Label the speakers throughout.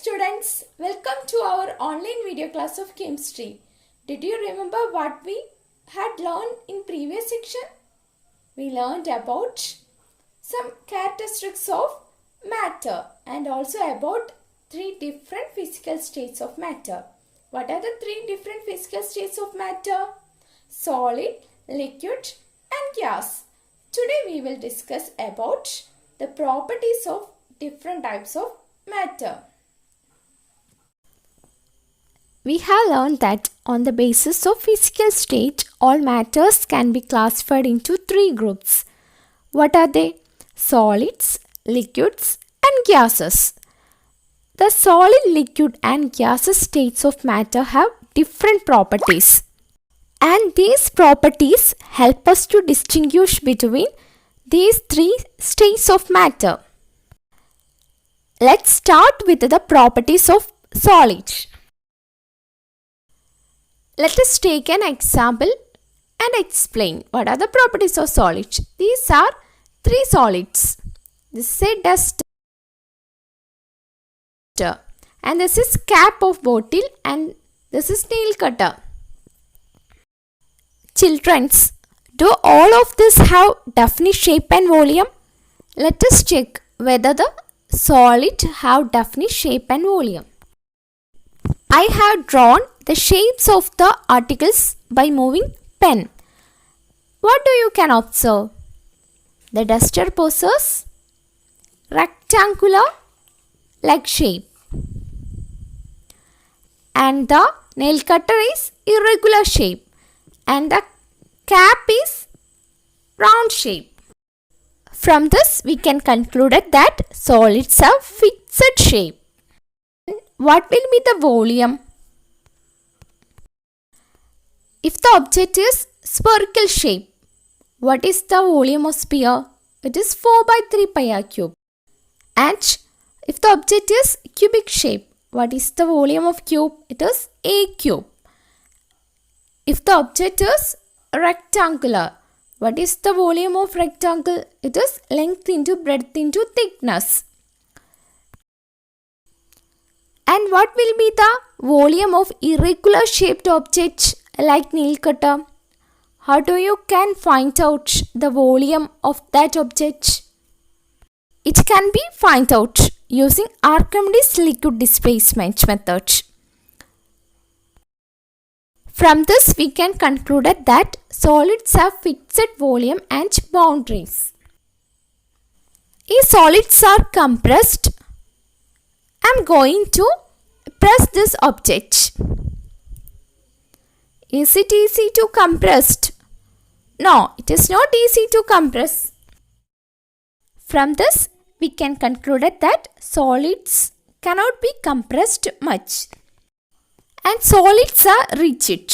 Speaker 1: students, welcome to our online video class of chemistry. Did you remember what we had learned in previous section? We learned about some characteristics of matter and also about three different physical states of matter. What are the three different physical states of matter? Solid, liquid and gas. Today we will discuss about the properties of different types of matter. We have learned that on the basis of physical state, all matters can be classified into three groups. What are they? Solids, liquids and gases. The solid, liquid and gaseous states of matter have different properties. And these properties help us to distinguish between these three states of matter. Let's start with the properties of solid. Let us take an example and explain what are the properties of solids. These are three solids. This is a duster and this is cap of bottle and this is nail cutter. Childrens, do all of this have definite shape and volume? Let us check whether the solid have definite shape and volume. I have drawn the shapes of the articles by moving pen. What do you can observe? The duster possesses rectangular leg shape and the nail cutter is irregular shape and the cap is round shape. From this we can conclude that solids have fixed shape. What will be the volume? If the object is spherical shape, what is the volume of sphere? It is 4 by 3 pi r cube. And if the object is cubic shape, what is the volume of cube? It is a cube. If the object is rectangular, what is the volume of rectangle? It is length into breadth into thickness. And what will be the volume of irregular shaped object like nail cutter? How do you can find out the volume of that object? It can be find out using Archimedes liquid displacement method. From this we can conclude that solids have fixed volume and boundaries. If solids are compressed, I am going to press this object. Is it easy to compress? No, it is not easy to compress. From this, we can conclude that solids cannot be compressed much. And solids are rigid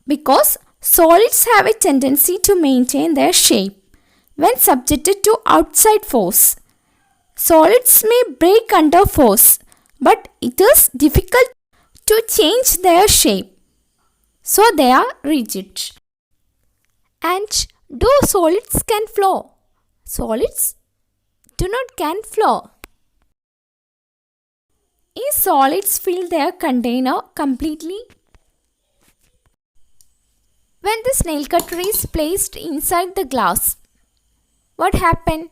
Speaker 1: because solids have a tendency to maintain their shape when subjected to outside force. Solids may break under force, but it is difficult to change their shape. So they are rigid. And do solids can flow? Solids do not can flow. If solids fill their container completely, when this nail cutter is placed inside the glass, what happens?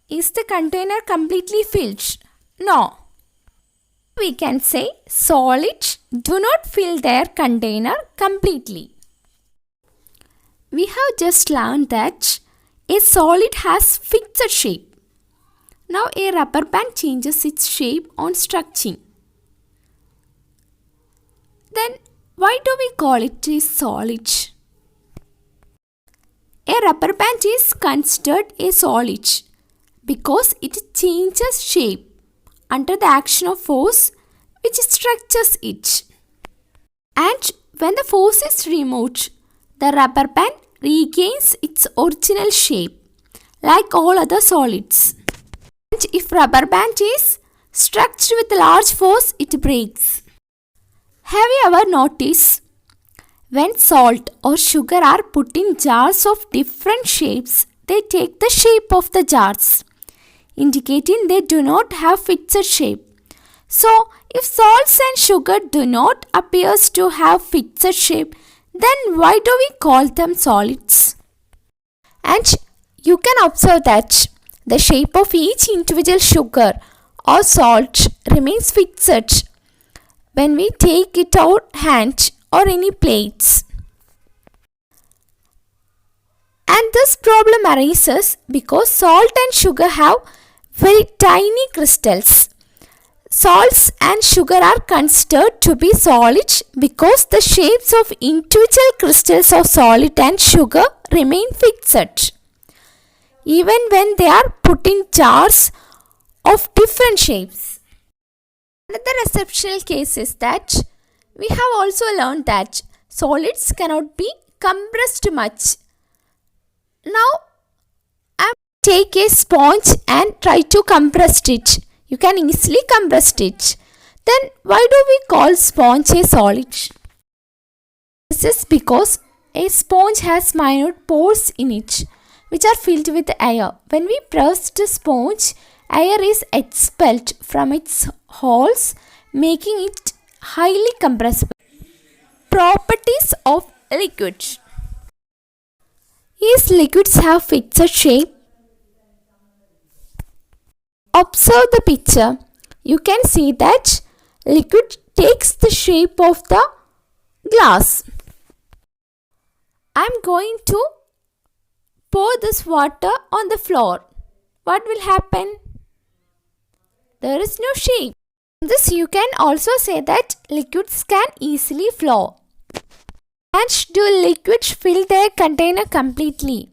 Speaker 1: Is the container completely filled? No. We can say solids do not fill their container completely. We have just learned that a solid has fixed shape. Now a rubber band changes its shape on stretching. Then why do we call it a solid? A rubber band is considered a solid because it changes shape under the action of force which stretches it. And when the force is removed, the rubber band regains its original shape like all other solids. And if rubber band is stretched with large force, it breaks. Have you ever noticed when salt or sugar are put in jars of different shapes, they take the shape of the jars. indicating they do not have fixed shape. So, if salts and sugar do not appear to have fixed shape, then why do we call them solids? And you can observe that the shape of each individual sugar or salt remains fixed when we take it out hand or any plates. And this problem arises because salt and sugar have very tiny crystals. Salts and sugar are considered to be solid because the shapes of individual crystals of salt and sugar remain fixed, even when they are put in jars of different shapes. Another exceptional case is that we have also learned that solids cannot be compressed much. Now, I take a sponge and try to compress it. You can easily compress it. Then why do we call sponge a solid? This is because a sponge has minute pores in it, which are filled with air. When we press the sponge, air is expelled from its holes, making it highly compressible. Properties of liquids. These liquids have fixed shape. Observe the picture. You can see that liquid takes the shape of the glass. I am going to pour this water on the floor. What will happen? There is no shape. This you can also say that liquids can easily flow. And do liquids fill their container completely?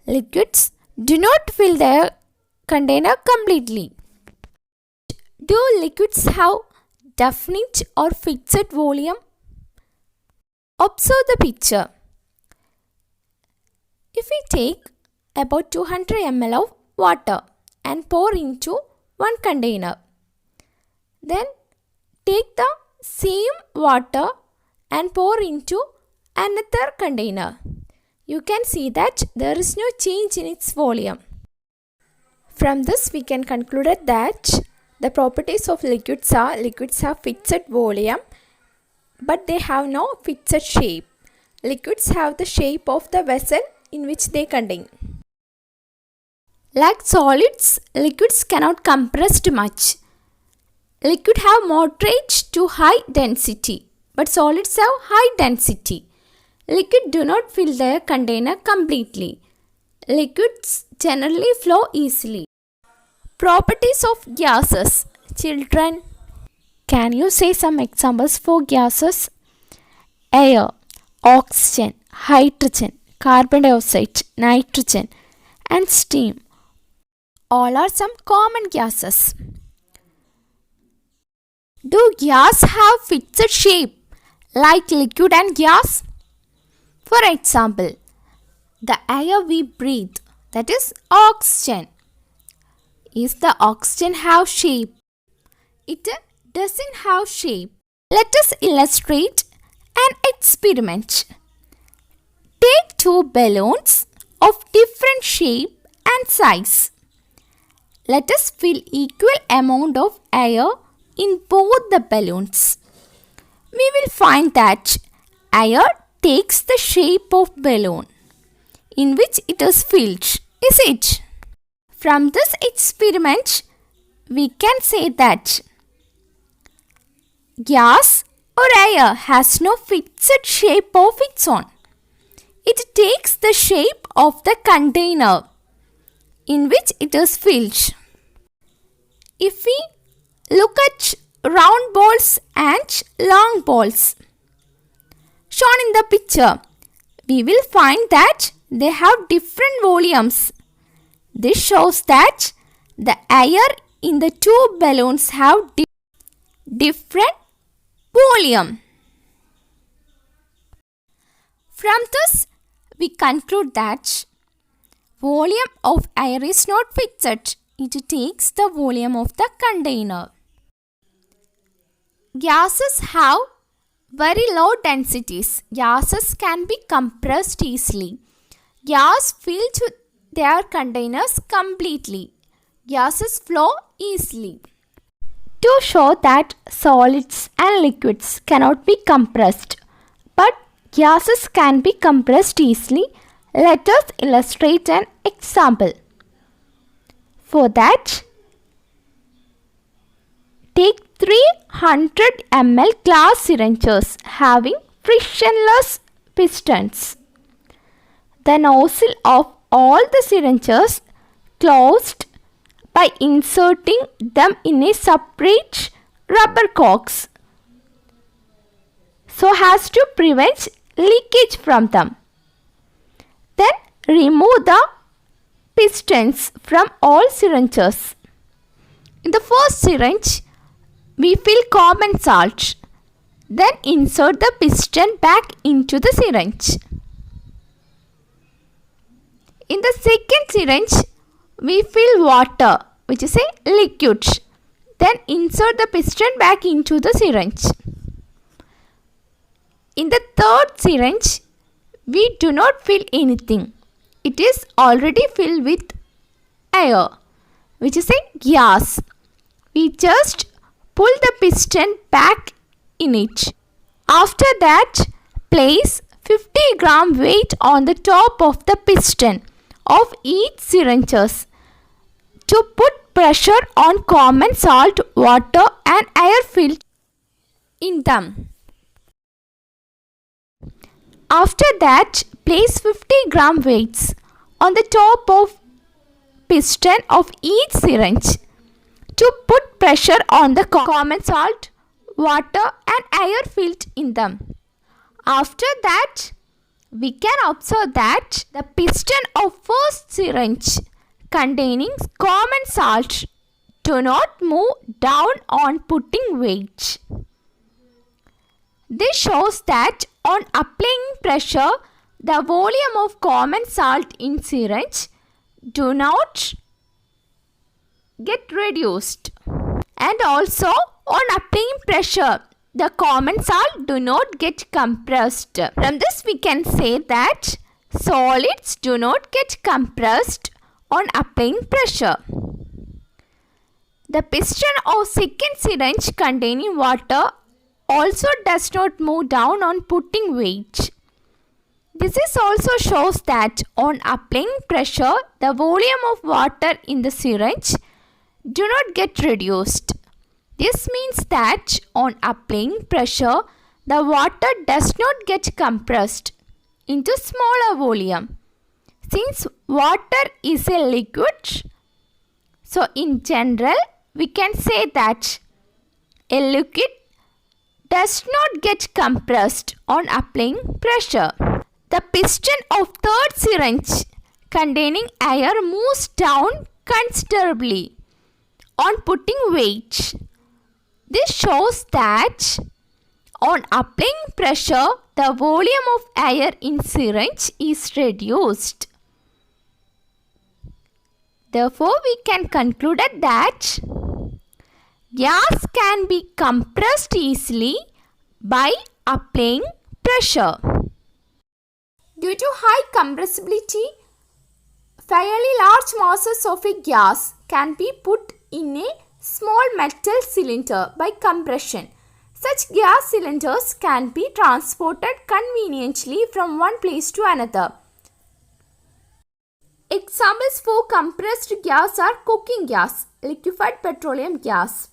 Speaker 1: Liquids do not fill their container completely. Do liquids have definite or fixed volume? Observe the picture. If we take about 200 ml of water and pour into one container, then take the same water and pour into another container. You can see that there is no change in its volume. From this we can conclude that the properties of liquids have fixed volume but they have no fixed shape. Liquids have the shape of the vessel in which they contain. Like solids, liquids cannot compress much. Liquids have moderate to high density, but solids have high density. Liquids do not fill their container completely. Liquids generally flow easily. Properties of gases. Children, can you say some examples for gases? Air, oxygen, hydrogen, carbon dioxide, nitrogen, and steam. All are some common gases. Do gas have fixed shape like liquid and gas? For example, the air we breathe, that is oxygen. Is the oxygen have shape? It doesn't have shape. Let us illustrate an experiment. Take two balloons of different shape and size. Let us fill equal amount of air in both the balloons. We will find that air takes the shape of balloon in which it is filled, is it? From this experiment, we can say that gas or air has no fixed shape of its own. It takes the shape of the container in which it is filled. If we look at round balls and long balls shown in the picture, we will find that they have different volumes. This shows that the air in the two balloons have different volume. From this, we conclude that volume of air is not fixed. It takes the volume of the container. Gases have very low densities. Gases can be compressed easily. Gas fills their containers completely. gases flow easily. To show that solids and liquids cannot be compressed, but gases can be compressed easily, let us illustrate an example. For that, take 300 ml glass syringes having frictionless pistons. The nozzle of all the syringes closed by inserting them in a separate rubber corks so as to prevent leakage from them. Then remove the pistons from all syringes. In the first syringe, we fill common salt. Then insert the piston back into the syringe. In the second syringe, we fill water, which is a liquid. Then insert the piston back into the syringe. In the third syringe, we do not fill anything. It is already filled with air, which is a gas. We just pull the piston back in it. After that, place 50 gram weight on the top of the piston of each syringes to put pressure on common salt, water and air filled in them. After that, place 50 gram weights on the top of piston of each syringe to put pressure on the common salt, water and air filled in them. After that, we can observe that the piston of first syringe containing common salt do not move down on putting weight. This shows that on applying pressure, the volume of common salt in syringe do not get reduced. And also on applying pressure, the common salt do not get compressed. From this we can say that solids do not get compressed on applying pressure. The piston of second syringe containing water also does not move down on putting weight. This is also shows that on applying pressure, the volume of water in the syringe do not get reduced. This means that on applying pressure, the water does not get compressed into smaller volume. Since water is a liquid, so in general, we can say that a liquid does not get compressed on applying pressure. The piston of third syringe containing air moves down considerably on putting weight. This shows that on applying pressure, the volume of air in syringe is reduced. Therefore, we can conclude that gas can be compressed easily by applying pressure. Due to high compressibility, fairly large masses of a gas can be put in a small metal cylinder by compression. Such gas cylinders can be transported conveniently from one place to another. Examples for compressed gas are cooking gas, liquefied petroleum gas.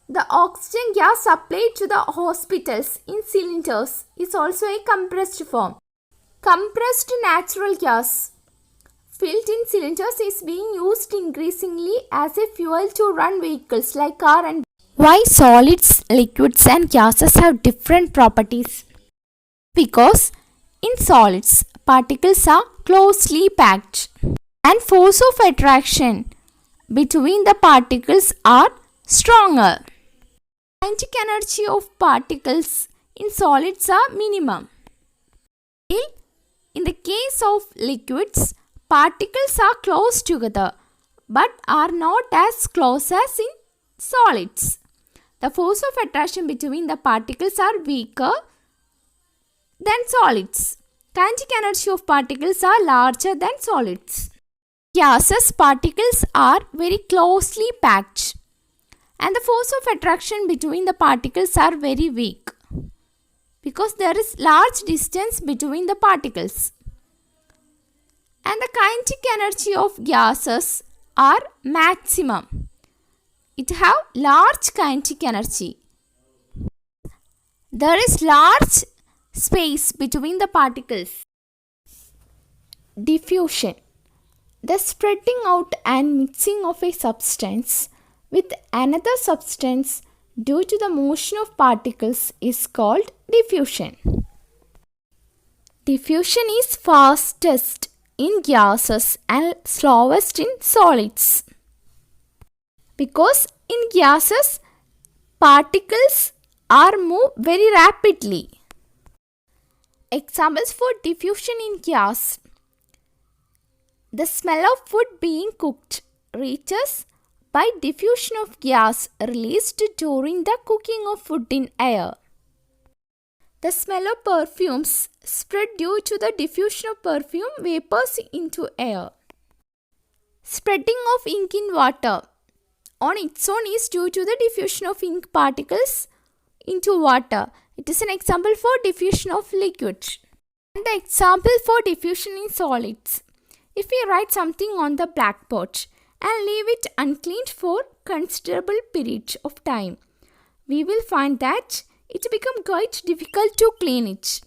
Speaker 1: The oxygen gas supplied to the hospitals in cylinders is also a compressed form. Compressed natural gas filled in cylinders is being used increasingly as a fuel to run vehicles like car and. Why solids, liquids and gases have different properties? Because in solids, particles are closely packed and force of attraction between the particles are stronger. Kinetic energy of particles in solids are minimum. In the case of liquids, particles are close together but are not as close as in solids. The force of attraction between the particles are weaker than solids. Kinetic energy of particles are larger than solids. gaseous particles are very closely packed and the force of attraction between the particles are very weak because there is large distance between the particles. And the kinetic energy of gases are maximum. It have large kinetic energy. There is large space between the particles. Diffusion. The spreading out and mixing of a substance with another substance due to the motion of particles is called diffusion. Diffusion is fastest in gases and slowest in solids. Because in gases, particles are moved very rapidly. Examples for diffusion in gas. The smell of food being cooked reaches by diffusion of gas released during the cooking of food in air. The smell of perfumes spread due to the diffusion of perfume vapors into air. Spreading of ink in water on its own is due to the diffusion of ink particles into water. It is an example for diffusion of liquid. And the example for diffusion in solids. If we write something on the blackboard and leave it uncleaned for considerable period of time, we will find that it becomes quite difficult to clean it.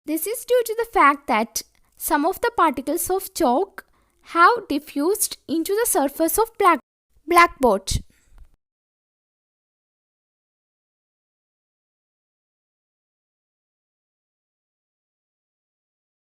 Speaker 1: This is due to the fact that some of the particles of chalk have diffused into the surface of blackboard.